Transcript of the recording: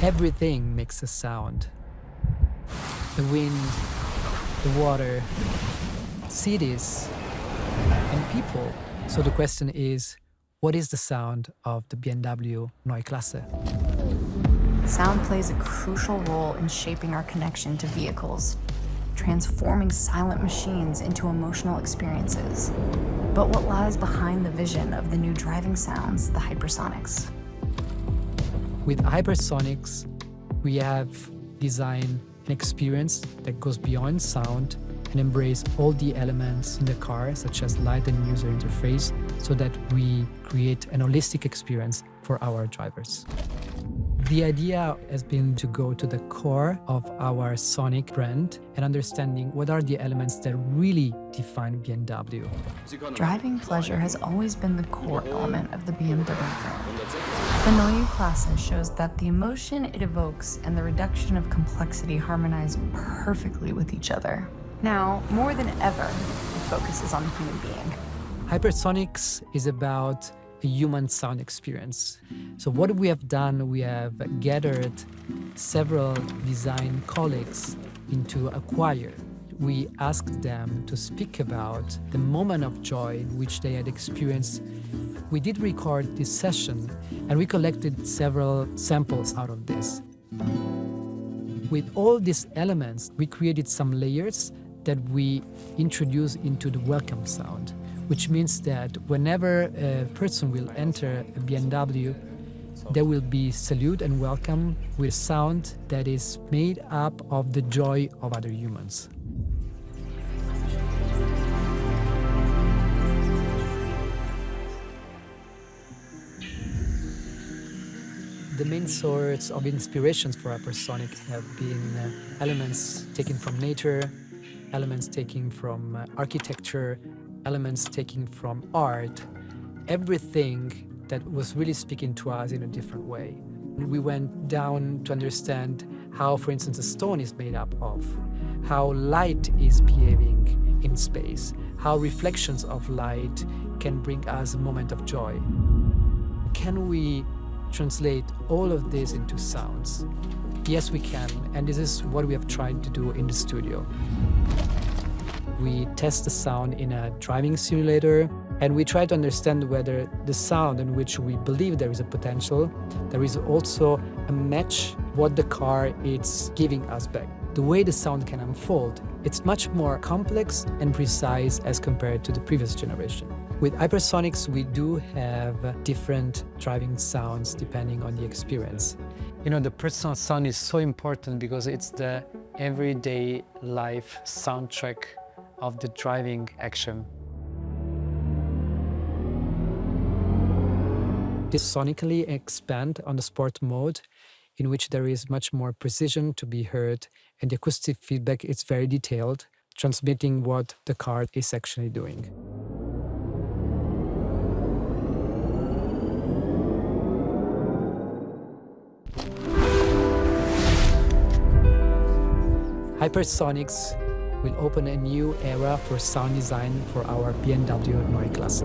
Everything makes a sound. The wind, the water, cities, and people. So the question is, what is the sound of the BMW Neue Klasse? Sound plays a crucial role in shaping our connection to vehicles, transforming silent machines into emotional experiences. But what lies behind the vision of the new driving sounds, the hypersonics? With hypersonics, we have designed an experience that goes beyond sound and embrace all the elements in the car, such as light and user interface, so that we create an holistic experience for our drivers. The idea has been to go to the core of our Sonic brand and understanding what are the elements that really define BMW. Driving pleasure has always been the core element of the BMW brand. The Neue Klasse shows that the emotion it evokes and the reduction of complexity harmonize perfectly with each other. Now, more than ever, the focus is on the human being. Hypersonics is about a human sound experience. So what we have done, we have gathered several design colleagues into a choir. We asked them to speak about the moment of joy which they had experienced. We did record this session and we collected several samples out of this. With all these elements, we created some layers that we introduce into the welcome sound, which means that whenever a person will enter a BMW, there will be salute and welcome with sound that is made up of the joy of other humans. The main source of inspirations for hypersonic have been elements taken from nature, elements taken from architecture, elements taken from art, everything that was really speaking to us in a different way. We went down to understand how, for instance, a stone is made up of, how light is behaving in space, how reflections of light can bring us a moment of joy. Can we translate all of this into sounds? Yes, we can, and this is what we have tried to do in the studio. We test the sound in a driving simulator, and we try to understand whether the sound in which we believe there is a potential, there is also a match what the car is giving us back. The way the sound can unfold, it's much more complex and precise as compared to the previous generation. With hypersonics, we do have different driving sounds depending on the experience. You know, the personal sound is so important because it's the everyday life soundtrack of the driving action. This sonically expand on the sport mode, in which there is much more precision to be heard, and the acoustic feedback is very detailed, transmitting what the car is actually doing. Hypersonics will open a new era for sound design for our BMW Neue Klasse.